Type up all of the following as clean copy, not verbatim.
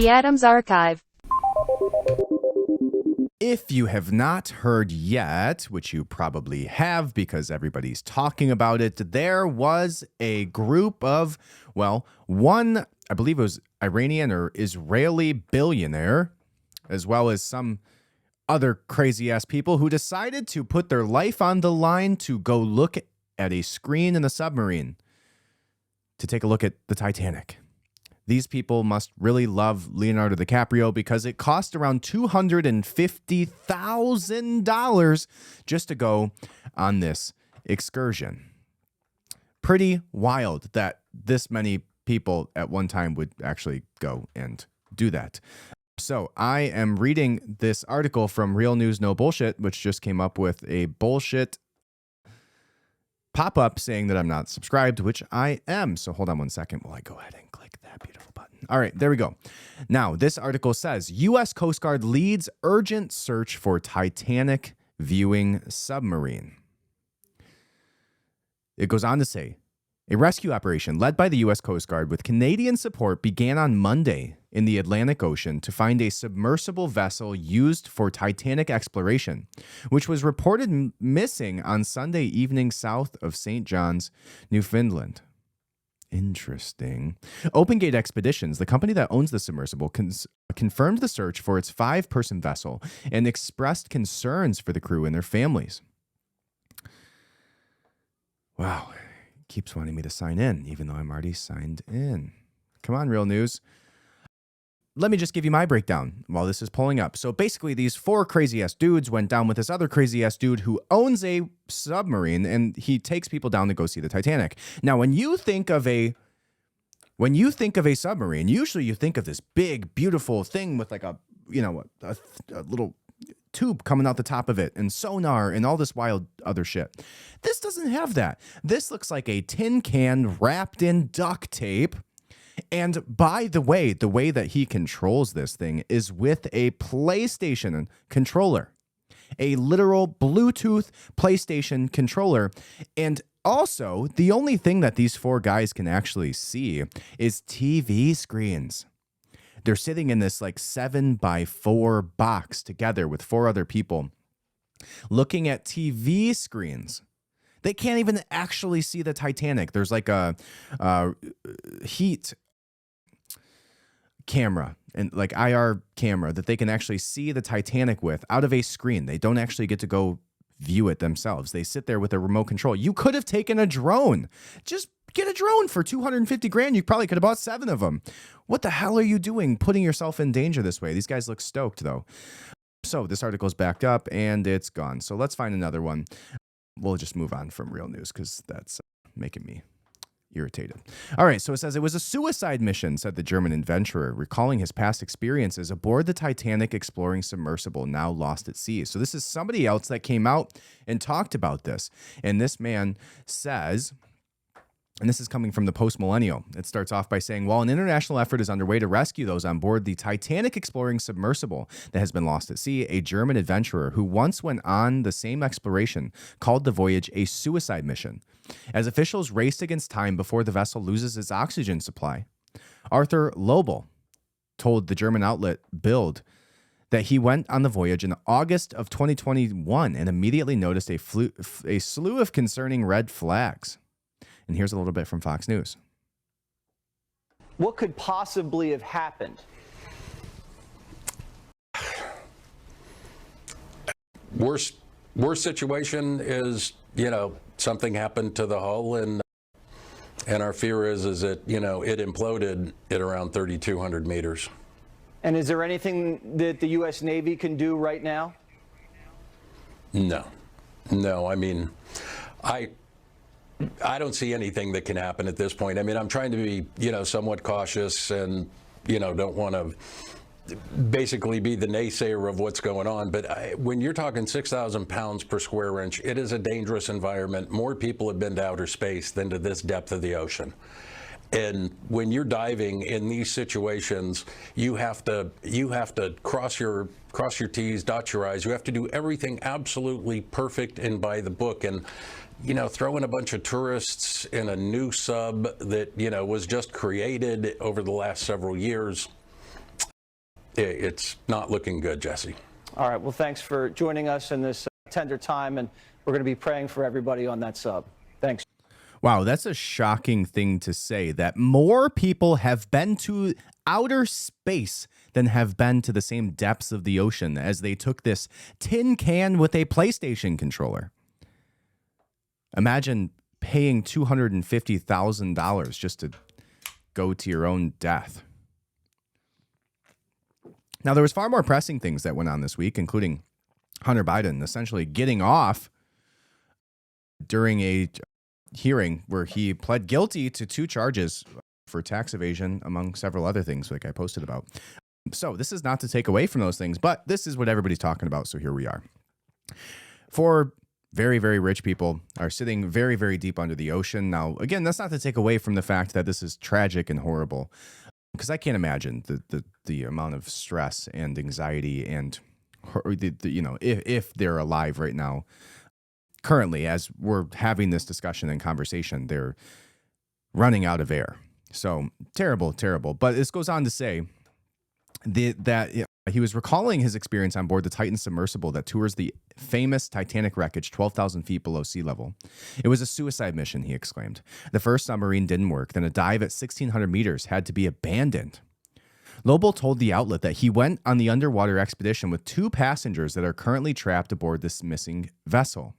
The Adams Archive. If you have not heard yet, which you probably have because everybody's talking about it, there was a group of, well, one, I believe it was Iranian or Israeli billionaire, as well as some other crazy-ass people who decided to put their life on the line to go look at a screen in a submarine to take a look at the Titanic. These people must really love Leonardo DiCaprio because it cost around $250,000 just to go on this excursion. Pretty wild that this many people at one time would actually go and do that. So I am reading this article from Real News No Bullshit, which just came up with a bullshit pop-up saying that I'm not subscribed, which I am. So hold on one second while I go ahead and click that beautiful button. All right, there we go. Now, this article says, U.S. Coast Guard leads urgent search for Titanic viewing submarine. It goes on to say, a rescue operation led by the U.S. Coast Guard with Canadian support began on Monday in the Atlantic Ocean to find a submersible vessel used for Titanic exploration, which was reported missing on Sunday evening south of St. John's, Newfoundland. Interesting. Open Gate Expeditions, the company that owns the submersible, confirmed the search for its 5-person vessel and expressed concerns for the crew and their families. Wow. Keeps wanting me to sign in, even though I'm already signed in. Come on, Real News. Let me just give you my breakdown while this is pulling up. So basically, these 4 crazy-ass dudes went down with this other crazy-ass dude who owns a submarine, and he takes people down to go see the Titanic. Now, when you think of a submarine, usually you think of this big, beautiful thing with like a little tube coming out the top of it and sonar and all this wild other shit. This doesn't have that. This looks like a tin can wrapped in duct tape. And by the way that he controls this thing is with a PlayStation controller, a literal Bluetooth PlayStation controller. And also, the only thing that these 4 guys can actually see is TV screens. They're sitting in this like 7x4 box together with 4 other people looking at TV screens. They can't even actually see the Titanic. There's like a heat camera and like IR camera that they can actually see the Titanic with out of a screen. They don't actually get to go view it themselves. They sit there with a remote control. You could have taken a drone. Just get a drone for $250,000. You probably could have bought 7 of them. What the hell are you doing putting yourself in danger this way? These guys look stoked though. So this article's backed up and it's gone. So let's find another one. We'll just move on from Real News because that's making me irritated. All right, so it says it was a suicide mission, said the German adventurer, recalling his past experiences aboard the Titanic exploring submersible now lost at sea. So this is somebody else that came out and talked about this. And this man says, and this is coming from the Post-Millennial. It starts off by saying, while an international effort is underway to rescue those on board the Titanic exploring submersible that has been lost at sea, a German adventurer who once went on the same exploration called the voyage a suicide mission, as officials raced against time before the vessel loses its oxygen supply. Arthur Lobel told the German outlet Bild that he went on the voyage in August of 2021 and immediately noticed a slew of concerning red flags. And here's a little bit from Fox News. What could possibly have happened? Worst situation is, something happened to the hull, and our fear is that, it imploded at around 3,200 meters. And is there anything that the U.S. Navy can do right now? No. I mean, I don't see anything that can happen at this point. I mean, I'm trying to be, somewhat cautious and, don't want to basically be the naysayer of what's going on. But when you're talking 6,000 pounds per square inch, it is a dangerous environment. More people have been to outer space than to this depth of the ocean. And when you're diving in these situations, you have to cross your T's, dot your I's. You have to do everything absolutely perfect and by the book. And throwing a bunch of tourists in a new sub that was just created over the last several years, it's not looking good, Jesse. All right. Well, thanks for joining us in this tender time, and we're going to be praying for everybody on that sub. Thanks. Wow, that's a shocking thing to say, that more people have been to outer space than have been to the same depths of the ocean as they took this tin can with a PlayStation controller. Imagine paying $250,000 just to go to your own death. Now, there was far more pressing things that went on this week, including Hunter Biden essentially getting off during a hearing where he pled guilty to 2 charges for tax evasion, among several other things like I posted about. So this is not to take away from those things, but this is what everybody's talking about. So here we are. For very, very rich people are sitting very, very deep under the ocean. Now, again, that's not to take away from the fact that this is tragic and horrible, because I can't imagine the amount of stress and anxiety and, if they're alive right now. Currently, as we're having this discussion and conversation, they're running out of air. So terrible, terrible. But this goes on to say that he was recalling his experience on board the Titan submersible that tours the famous Titanic wreckage 12,000 feet below sea level. It was a suicide mission, he exclaimed. The first submarine didn't work. Then a dive at 1,600 meters had to be abandoned. Lobel told the outlet that he went on the underwater expedition with 2 passengers that are currently trapped aboard this missing vessel.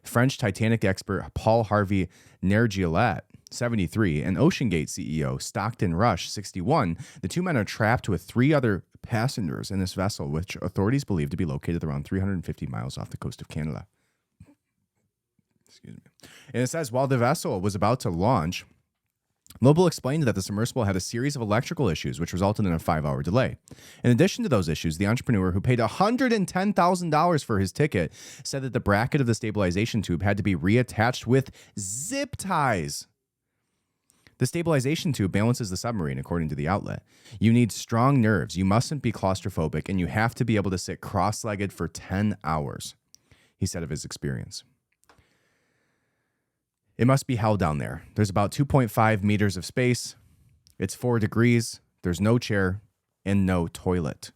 French Titanic expert Paul Harvey Nergiolet, 73, and OceanGate CEO Stockton Rush, 61, the 2 men are trapped with 3 other passengers in this vessel, which authorities believe to be located around 350 miles off the coast of Canada. Excuse me. And it says, while the vessel was about to launch, Lobel explained that the submersible had a series of electrical issues, which resulted in a 5-hour delay. In addition to those issues, the entrepreneur, who paid $110,000 for his ticket, said that the bracket of the stabilization tube had to be reattached with zip ties. The stabilization tube balances the submarine, according to the outlet. You need strong nerves, you mustn't be claustrophobic, and you have to be able to sit cross-legged for 10 hours, he said of his experience. It must be hell down there. There's about 2.5 meters of space. It's 4 degrees. There's no chair and no toilet.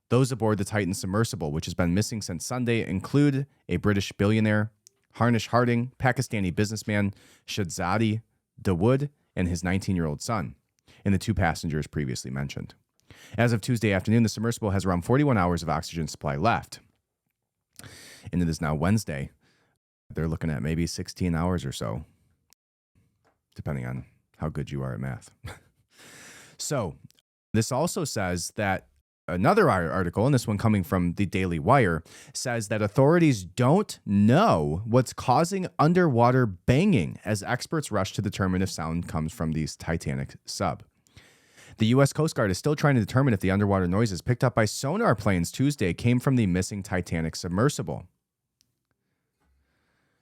Those aboard the Titan submersible, which has been missing since Sunday, include a British billionaire, Harnish Harding, Pakistani businessman Shahzadi Dawood, and his 19-year-old son, and the 2 passengers previously mentioned. As of Tuesday afternoon, the submersible has around 41 hours of oxygen supply left. And it is now Wednesday. They're looking at maybe 16 hours or so, depending on how good you are at math. So this also says that another article, and this one coming from the Daily Wire, says that authorities don't know what's causing underwater banging as experts rush to determine if sound comes from these Titanic sub. The U.S. Coast Guard is still trying to determine if the underwater noises picked up by sonar planes Tuesday came from the missing Titanic submersible.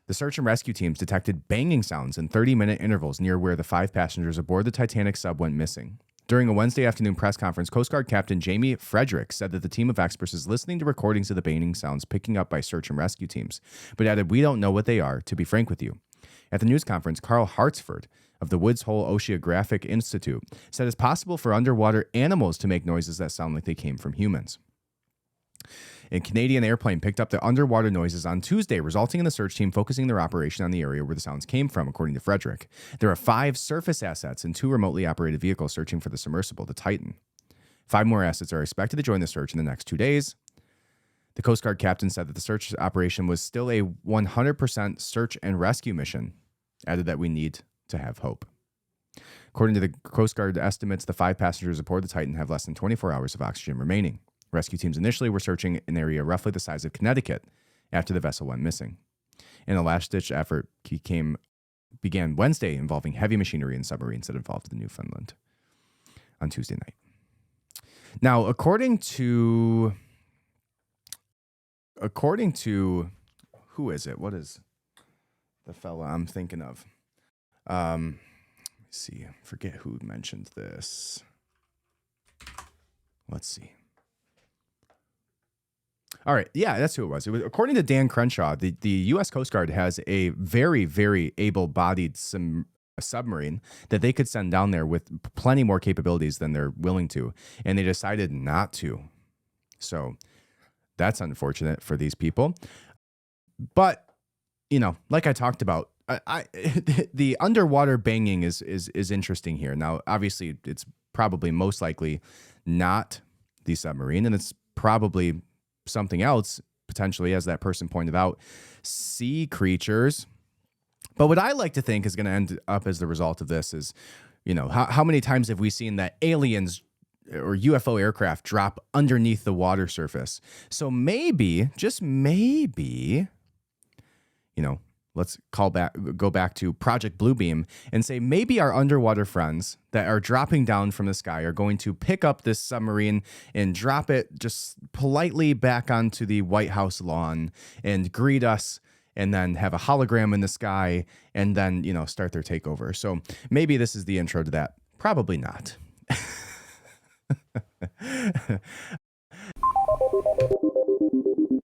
The search and rescue teams detected banging sounds in 30-minute intervals near where the 5 passengers aboard the Titanic sub went missing. During a Wednesday afternoon press conference, Coast Guard Captain Jamie Frederick said that the team of experts is listening to recordings of the banging sounds picking up by search and rescue teams, but added, "We don't know what they are, to be frank with you." At the news conference, Carl Hartsford of the Woods Hole Oceanographic Institute said it's possible for underwater animals to make noises that sound like they came from humans. A Canadian airplane picked up the underwater noises on Tuesday, resulting in the search team focusing their operation on the area where the sounds came from, according to Frederick. There are 5 surface assets and 2 remotely operated vehicles searching for the submersible, the Titan. 5 more assets are expected to join the search in the next 2 days. The Coast Guard captain said that the search operation was still a 100% search and rescue mission, added that we need to have hope. According to the Coast Guard estimates, the 5 passengers aboard the Titan have less than 24 hours of oxygen remaining. Rescue teams initially were searching an area roughly the size of Connecticut after the vessel went missing. And a last-ditch effort began Wednesday involving heavy machinery and submarines that involved the Newfoundland on Tuesday night. Now, according to who is it? What is the fella I'm thinking of? Let me see. I forget who mentioned this. Let's see. All right. Yeah, that's who it was. According to Dan Crenshaw, the U.S. Coast Guard has a very, very able-bodied a submarine that they could send down there with plenty more capabilities than they're willing to, and they decided not to. So that's unfortunate for these people. But, you know, like I talked about, the underwater banging is interesting here. Now, obviously, it's probably most likely not the submarine, and it's probably something else, potentially, as that person pointed out, sea creatures. But what I like to think is going to end up as the result of this is, you know, how many times have we seen that aliens or UFO aircraft drop underneath the water surface? So maybe, just maybe, you know, let's go back to Project Bluebeam and say maybe our underwater friends that are dropping down from the sky are going to pick up this submarine and drop it just politely back onto the White House lawn and greet us, and then have a hologram in the sky, and then, you know, start their takeover. So maybe this is the intro to that. Probably not.